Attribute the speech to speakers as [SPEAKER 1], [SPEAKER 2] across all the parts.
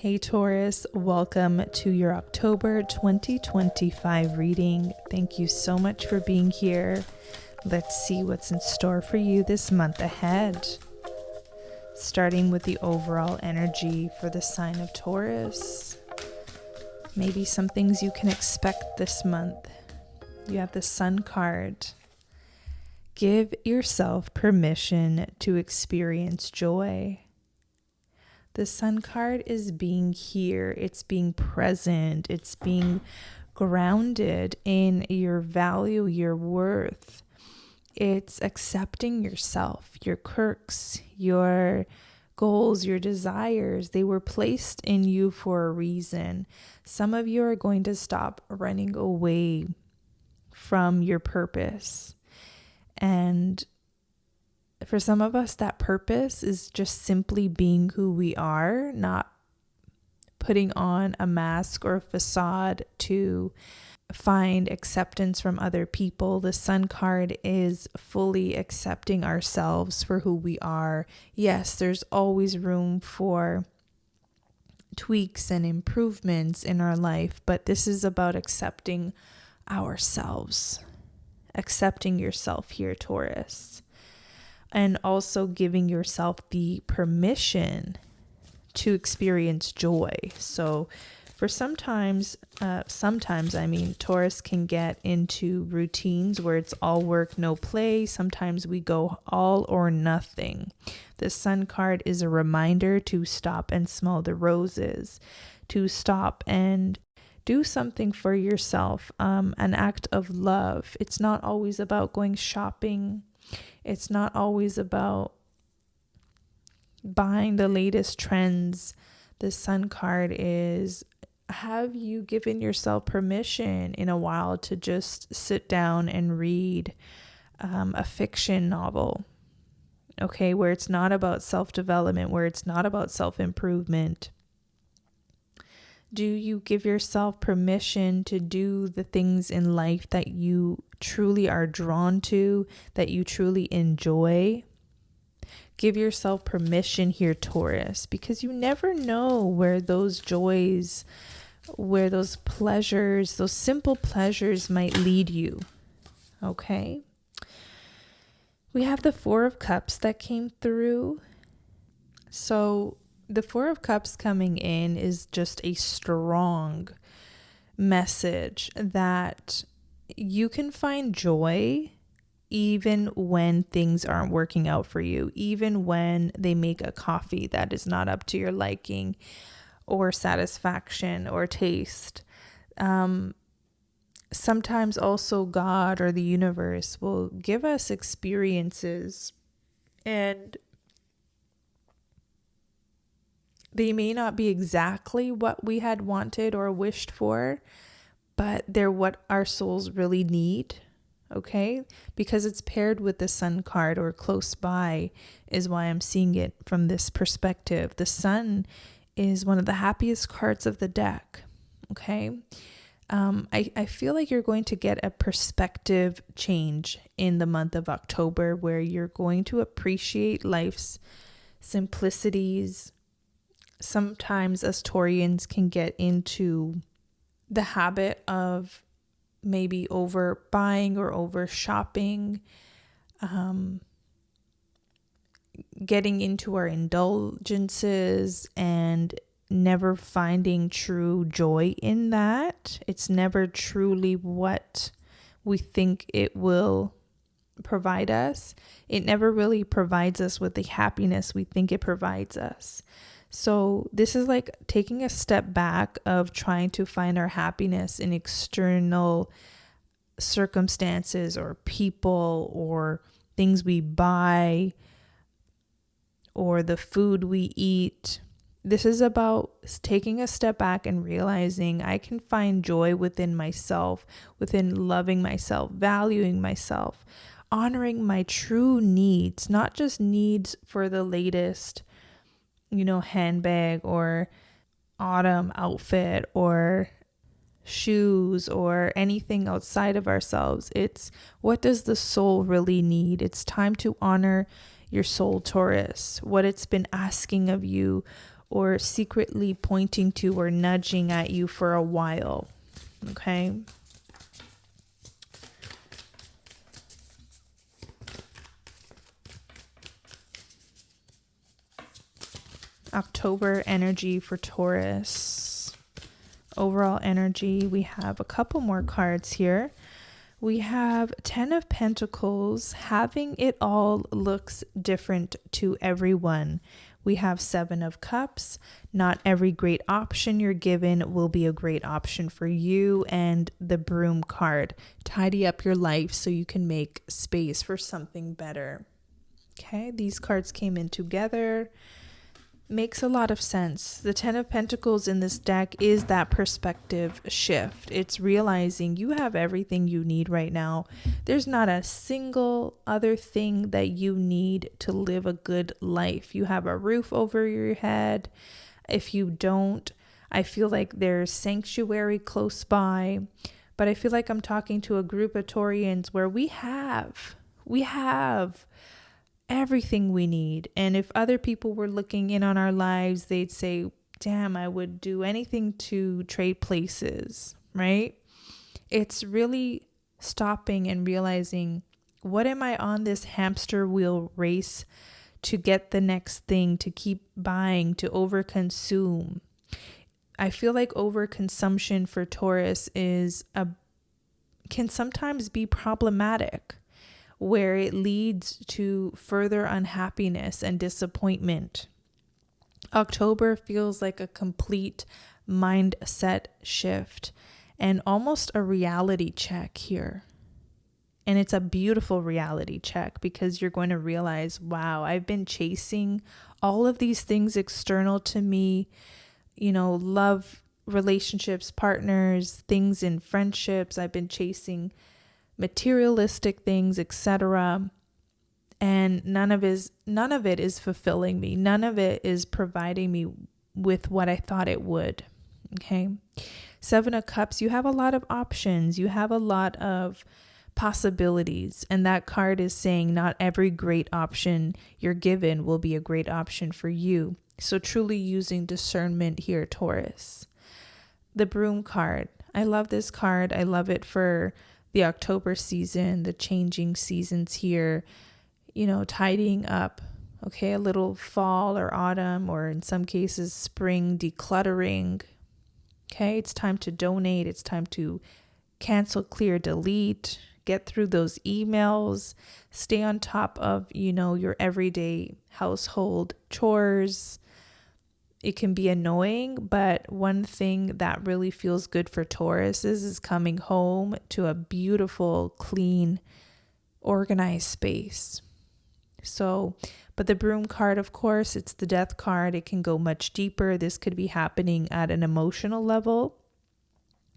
[SPEAKER 1] Hey Taurus, welcome to your October 2025 reading. Thank you so much for being here. Let's see what's in store for you this month ahead. Starting with the overall energy for the sign of Taurus. Maybe some things you can expect this month. You have the Sun card. Give yourself permission to experience joy. The Sun card is being here, it's being present, it's being grounded in your value, your worth. It's accepting yourself, your quirks, your goals, your desires. They were placed in you for a reason. Some of you are going to stop running away from your purpose. And for some of us, that purpose is just simply being who we are, not putting on a mask or a facade to find acceptance from other people. The Sun card is fully accepting ourselves for who we are. Yes, there's always room for tweaks and improvements in our life, but this is about accepting ourselves, accepting yourself here, Taurus. And also giving yourself the permission to experience joy. So for sometimes Taurus can get into routines where it's all work, no play. Sometimes we go all or nothing. The Sun card is a reminder to stop and smell the roses, to stop and do something for yourself, an act of love. It's not always about going shopping. It's not always about buying the latest trends. The Sun card is, have you given yourself permission in a while to just sit down and read a fiction novel, okay, where it's not about self-development, where it's not about self-improvement? Do you give yourself permission to do the things in life that you truly are drawn to, that you truly enjoy? Give yourself permission here, Taurus, because you never know where those joys, where those pleasures, those simple pleasures might lead you. Okay? We have the Four of Cups that came through. So the Four of Cups coming in is just a strong message that you can find joy even when things aren't working out for you, even when they make a coffee that is not up to your liking or satisfaction or taste. Sometimes also God or the universe will give us experiences, and they may not be exactly what we had wanted or wished for, but they're what our souls really need, okay? Because it's paired with the Sun card or close by is why I'm seeing it from this perspective. The Sun is one of the happiest cards of the deck, okay? I feel like you're going to get a perspective change in the month of October where you're going to appreciate life's simplicities. Sometimes us Taurians can get into the habit of maybe overbuying or over shopping, getting into our indulgences and never finding true joy in that. It's never truly what we think it will provide us. It never really provides us with the happiness we think it provides us. So this is like taking a step back of trying to find our happiness in external circumstances or people or things we buy or the food we eat. This is about taking a step back and realizing I can find joy within myself, within loving myself, valuing myself, honoring my true needs, not just needs for the latest handbag or autumn outfit or shoes or anything outside of ourselves. It's what does the soul really need? It's time to honor your soul, Taurus, what it's been asking of you or secretly pointing to or nudging at you for a while. Okay. October energy for Taurus. Overall energy, we have a couple more cards here. We have 10 of Pentacles. Having it all looks different to everyone. We have 7 of Cups. Not every great option you're given will be a great option for you. And the Broom card. Tidy up your life so you can make space for something better. Okay, these cards came in together. Makes a lot of sense. The 10 of Pentacles in this deck is that perspective shift. It's realizing you have everything you need right now. There's not a single other thing that you need to live a good life. You have a roof over your head. If you don't, I feel like there's sanctuary close by. But I feel like I'm talking to a group of Taurians where we have everything we need. And if other people were looking in on our lives, they'd say, damn, I would do anything to trade places, right? It's really stopping and realizing, what am I on this hamster wheel race to get the next thing, to keep buying, to overconsume? I feel like overconsumption for Taurus can sometimes be problematic, where it leads to further unhappiness and disappointment. October feels like a complete mindset shift and almost a reality check here. And it's a beautiful reality check because you're going to realize, wow, I've been chasing all of these things external to me, love, relationships, partners, things in friendships. I've been chasing materialistic things, etc. And none of it is fulfilling me. None of it is providing me with what I thought it would. Okay. 7 of Cups, you have a lot of options. You have a lot of possibilities. And that card is saying not every great option you're given will be a great option for you. So truly using discernment here, Taurus. The Broom card. I love this card. I love it for the October season, the changing seasons here, tidying up, okay, a little fall or autumn, or in some cases, spring decluttering. Okay, it's time to donate. It's time to cancel, clear, delete, get through those emails, stay on top of, your everyday household chores. It can be annoying, but one thing that really feels good for Taurus is coming home to a beautiful, clean, organized space. So, but the Broom card, of course, it's the Death card. It can go much deeper. This could be happening at an emotional level.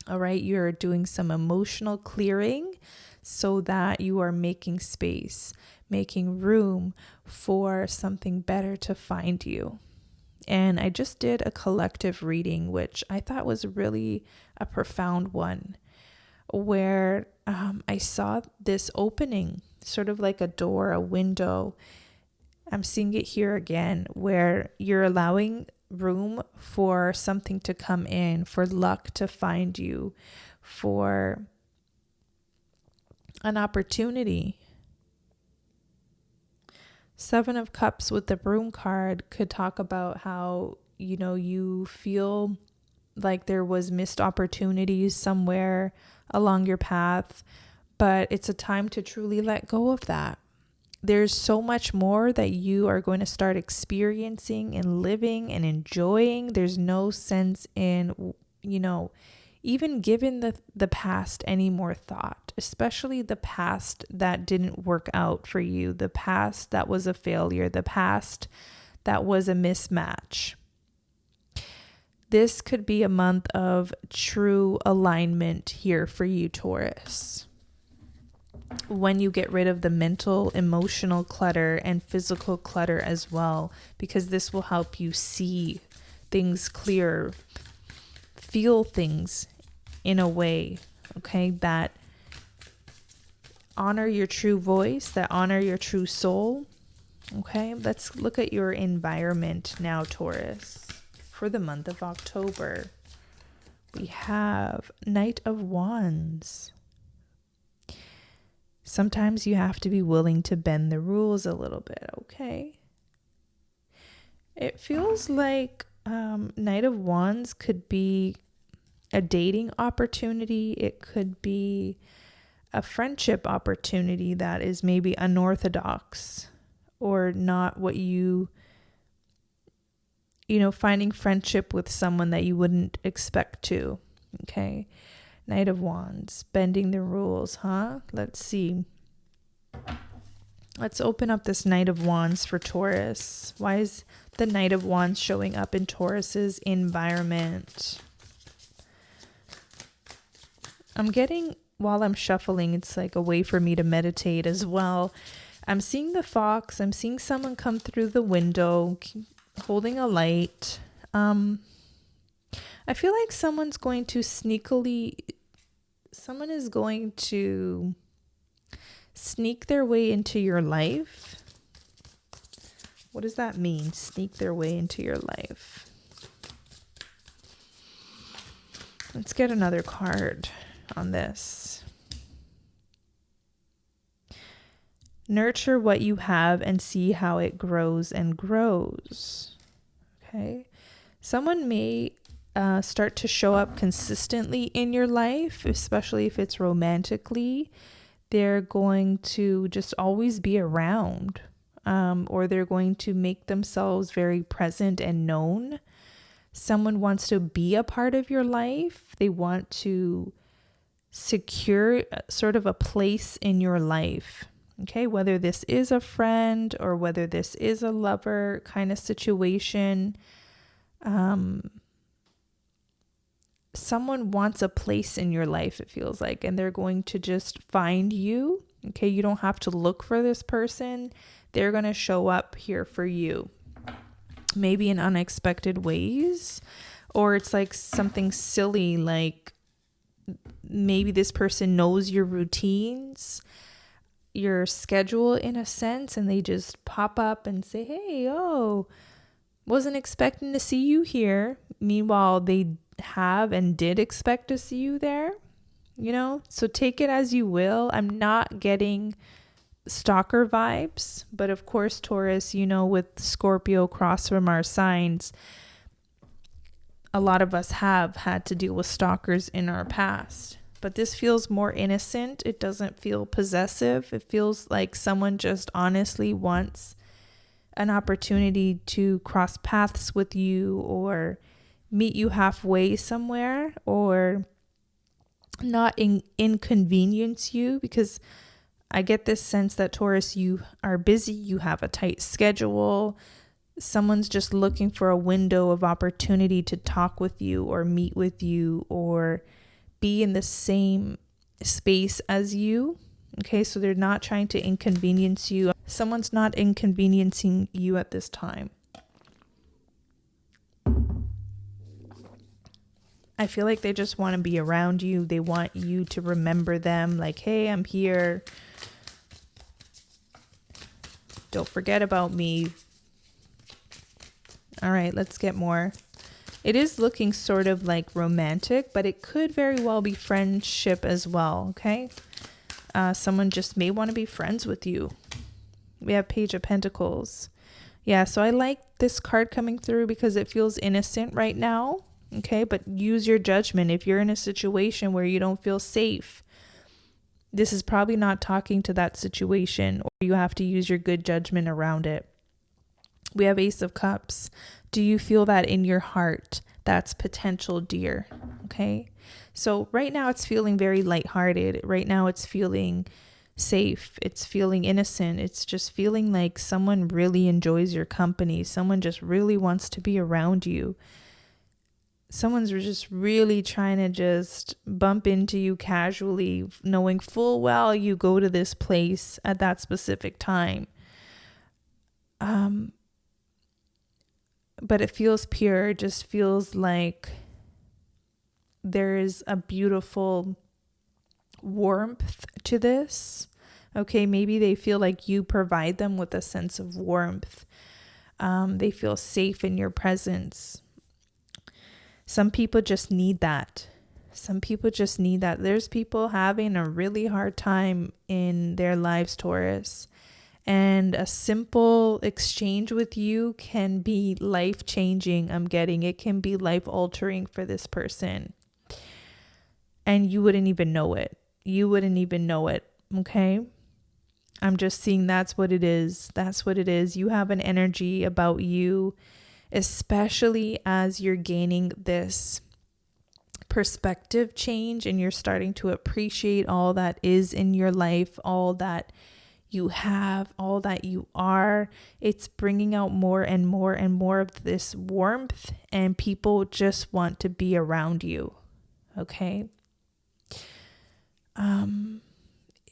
[SPEAKER 1] All right, you're doing some emotional clearing so that you are making space, making room for something better to find you. And I just did a collective reading, which I thought was really a profound one, where I saw this opening, sort of like a door, a window. I'm seeing it here again, where you're allowing room for something to come in, for luck to find you, for an opportunity. 7 of Cups with the Broom card could talk about how, you feel like there was missed opportunities somewhere along your path, but it's a time to truly let go of that. There's so much more that you are going to start experiencing and living and enjoying. There's no sense in, even giving the past any more thought, especially the past that didn't work out for you, the past that was a failure, the past that was a mismatch. This could be a month of true alignment here for you, Taurus. When you get rid of the mental, emotional clutter and physical clutter as well, because this will help you see things clearer, feel things in a way, okay, that honor your true voice, that honor your true soul. Okay, let's look at your environment now, Taurus. for the month of October. We have Knight of Wands. Sometimes you have to be willing to bend the rules a little bit, okay? It feels like Knight of Wands could be a dating opportunity. It could be a friendship opportunity that is maybe unorthodox or not what finding friendship with someone that you wouldn't expect to. Okay. Knight of Wands, bending the rules, huh? Let's see. Let's open up this Knight of Wands for Taurus. Why is the Knight of Wands showing up in Taurus's environment? I'm getting, while I'm shuffling, it's like a way for me to meditate as well. I'm seeing the fox. I'm seeing someone come through the window holding a light. I feel like someone is going to sneak their way into your life. What does that mean? Sneak their way into your life. Let's get another card on this. Nurture what you have and see how it grows and grows. Okay. Someone may start to show up consistently in your life, especially if it's romantically. They're going to just always be around, or they're going to make themselves very present and known. Someone wants to be a part of your life. They want to secure sort of a place in your life. Okay, whether this is a friend or whether this is a lover kind of situation, someone wants a place in your life, it feels like, and they're going to just find you. Okay, you don't have to look for this person. They're going to show up here for you, maybe in unexpected ways, or it's like something silly, like maybe this person knows your routines, your schedule in a sense, and they just pop up and say, hey, wasn't expecting to see you here. Meanwhile, they have and did expect to see you there, so take it as you will. I'm not getting stalker vibes, but of course, Taurus, with Scorpio cross from our signs, a lot of us have had to deal with stalkers in our past. But this feels more innocent. It doesn't feel possessive. It feels like someone just honestly wants an opportunity to cross paths with you or meet you halfway somewhere, or not inconvenience you, because I get this sense that Taurus, you are busy, you have a tight schedule. Someone's just looking for a window of opportunity to talk with you or meet with you or be in the same space as you. Okay, so they're not trying to inconvenience you. Someone's not inconveniencing you at this time. I feel like they just want to be around you. They want you to remember them, like, hey, I'm here. Don't forget about me. All right, let's get more. It is looking sort of like romantic, but it could very well be friendship as well, okay? Someone just may want to be friends with you. We have Page of Pentacles. Yeah, so I like this card coming through because it feels innocent right now, okay? But use your judgment. If you're in a situation where you don't feel safe, this is probably not talking to that situation, or you have to use your good judgment around it. We have Ace of Cups. Do you feel that in your heart? That's potential, dear. Okay. So right now it's feeling very lighthearted. Right now it's feeling safe. It's feeling innocent. It's just feeling like someone really enjoys your company. Someone just really wants to be around you. Someone's just really trying to just bump into you casually, knowing full well you go to this place at that specific time. But it feels pure. It just feels like there is a beautiful warmth to this. Okay, maybe they feel like you provide them with a sense of warmth. They feel safe in your presence. Some people just need that. Some people just need that. There's people having a really hard time in their lives, Taurus. And a simple exchange with you can be life-changing. I'm getting it can be life-altering for this person. And you wouldn't even know it. You wouldn't even know it. Okay? I'm just seeing that's what it is. That's what it is. You have an energy about you, especially as you're gaining this perspective change and you're starting to appreciate all that is in your life, all that you have, all that you are. It's bringing out more and more and more of this warmth, and people just want to be around you. Okay?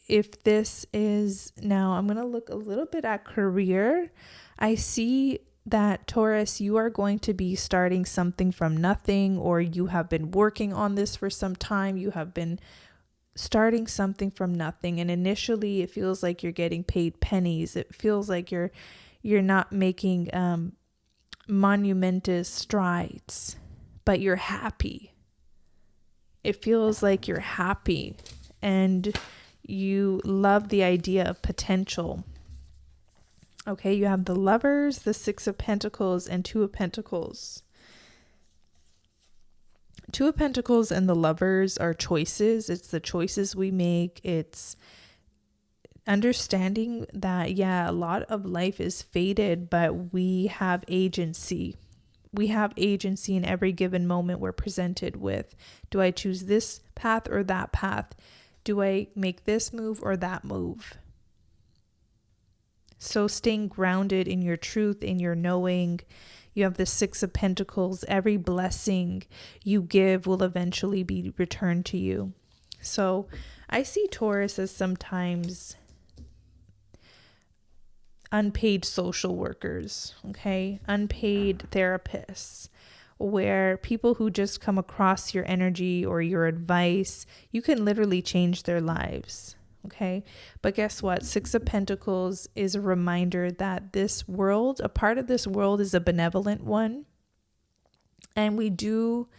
[SPEAKER 1] If this is now, I'm going to look a little bit at career. I see that Taurus, you are going to be starting something from nothing, or you have been working on this for some time. You have been starting something from nothing. And initially it feels like you're getting paid pennies. It feels like you're not making monumentous strides, but you're happy. It feels like you're happy and you love the idea of potential. Okay, you have the Lovers, the Six of Pentacles, and Two of Pentacles. Two of Pentacles and the Lovers are choices. It's the choices we make. It's understanding that, yeah, a lot of life is fated, but we have agency. We have agency in every given moment we're presented with. Do I choose this path or that path? Do I make this move or that move? So staying grounded in your truth, in your knowing. You have the Six of Pentacles. Every blessing you give will eventually be returned to you. So I see Taurus as sometimes unpaid social workers, okay? Unpaid therapists, where people who just come across your energy or your advice, you can literally change their lives. Okay. But guess what? Six of Pentacles is a reminder that this world, a part of this world, is a benevolent one. And we do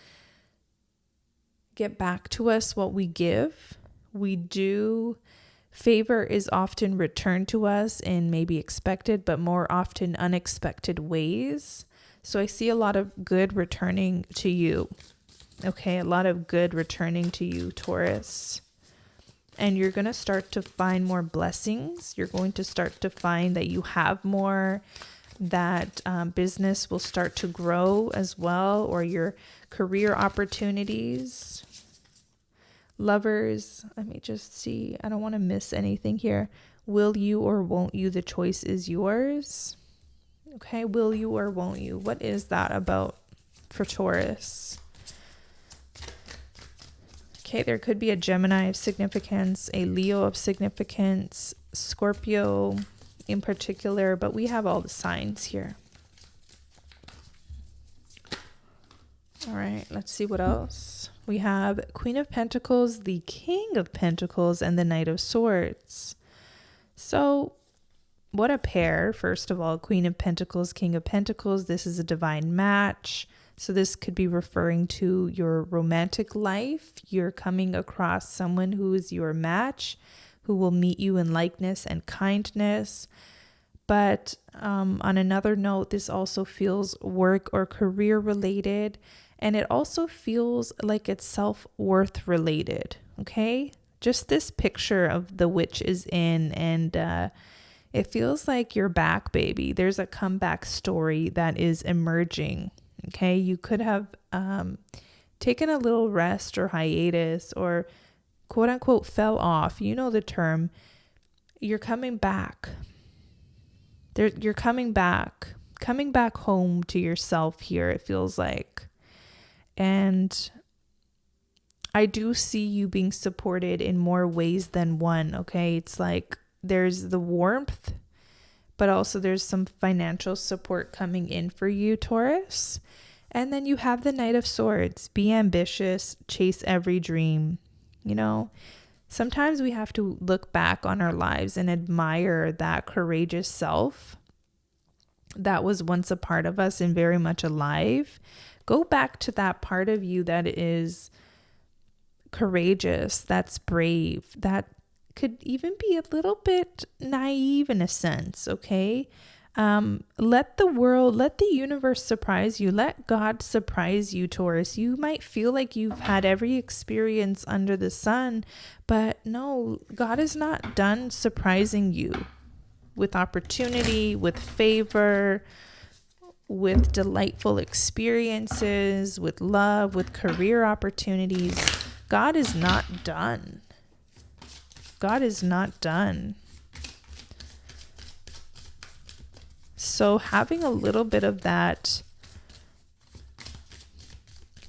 [SPEAKER 1] get back to us what we give. We do. Favor is often returned to us in maybe expected, but more often unexpected ways. So I see a lot of good returning to you. Okay. A lot of good returning to you, Taurus. And you're going to start to find more blessings. You're going to start to find that you have more, that business will start to grow as well, or your career opportunities. Lovers, let me just see. I don't want to miss anything here. Will you or won't you? The choice is yours. Okay, will you or won't you? What is that about for Taurus? Okay, there could be a Gemini of significance, a Leo of significance, Scorpio in particular, but we have all the signs here. All right, let's see what else. We have Queen of Pentacles, the King of Pentacles, and the Knight of Swords. So what a pair. First of all, Queen of Pentacles, King of Pentacles. This is a divine match. So this could be referring to your romantic life. You're coming across someone who is your match, who will meet you in likeness and kindness. But on another note, this also feels work or career related. And it also feels like it's self-worth related. Okay? Just this picture of the witch is in, and it feels like you're back, baby. There's a comeback story that is emerging. Okay, you could have taken a little rest or hiatus, or quote unquote fell off. You know the term. You're coming back. You're coming back home to yourself here, it feels like. And I do see you being supported in more ways than one. Okay, it's like there's the warmth, but also there's some financial support coming in for you, Taurus. And then you have the Knight of Swords. Be ambitious, chase every dream. You know, sometimes we have to look back on our lives and admire that courageous self that was once a part of us and very much alive. Go back to that part of you that is courageous, that's brave, that could even be a little bit naive in a sense, okay? Let the universe surprise you. Let God surprise you, Taurus. You might feel like you've had every experience under the sun, but no, God is not done surprising you with opportunity, with favor, with delightful experiences, with love, with career opportunities. God is not done. God is not done. So having a little bit of that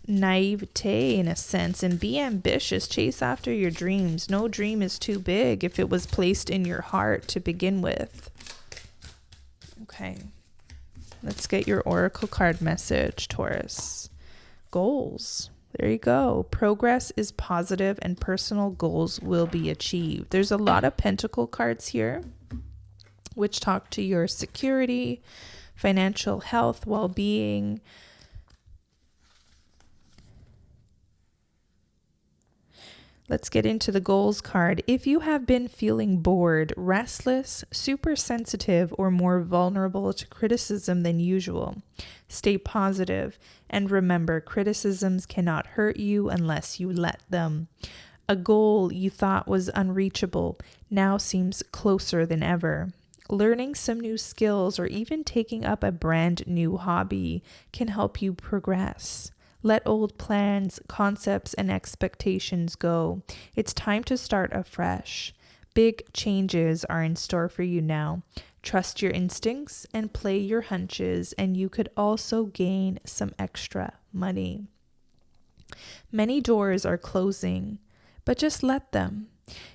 [SPEAKER 1] naivete in a sense, and be ambitious, chase after your dreams. No dream is too big if it was placed in your heart to begin with. Okay, let's get your oracle card message, Taurus. Goals. There you go. Progress is positive and personal goals will be achieved. There's a lot of pentacle cards here, which talk to your security, financial health, well-being. Let's get into the goals card. If you have been feeling bored, restless, super sensitive, or more vulnerable to criticism than usual, stay positive and remember, criticisms cannot hurt you unless you let them. A goal you thought was unreachable now seems closer than ever. Learning some new skills or even taking up a brand new hobby can help you progress. Let old plans, concepts, and expectations go. It's time to start afresh. Big changes are in store for you now. Trust your instincts and play your hunches, and you could also gain some extra money. Many doors are closing, but just let them.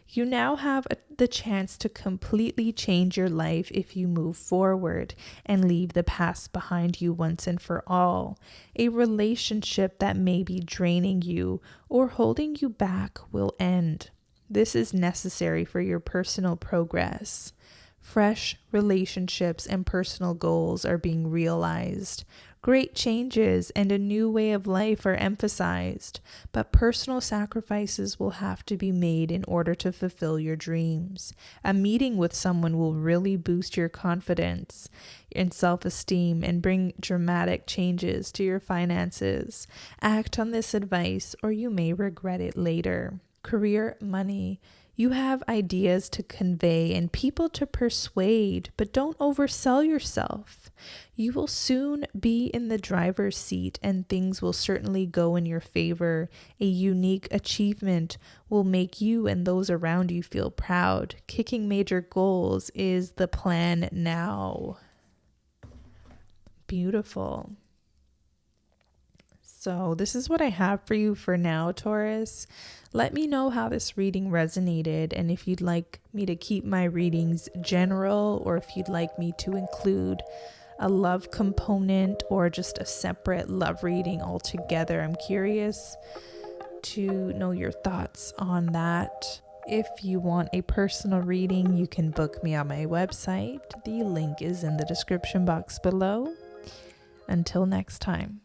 [SPEAKER 1] You now have the chance to completely change your life if you move forward and leave the past behind you once and for all. A relationship that may be draining you or holding you back will end. This is necessary for your personal progress. Fresh relationships and personal goals are being realized. Great changes and a new way of life are emphasized, but personal sacrifices will have to be made in order to fulfill your dreams. A meeting with someone will really boost your confidence and self-esteem and bring dramatic changes to your finances. Act on this advice or you may regret it later. Career, money. You have ideas to convey and people to persuade, but don't oversell yourself. You will soon be in the driver's seat and things will certainly go in your favor. A unique achievement will make you and those around you feel proud. Kicking major goals is the plan now. Beautiful. So this is what I have for you for now, Taurus. Let me know how this reading resonated and if you'd like me to keep my readings general or if you'd like me to include a love component or just a separate love reading altogether. I'm curious to know your thoughts on that. If you want a personal reading, you can book me on my website. The link is in the description box below. Until next time.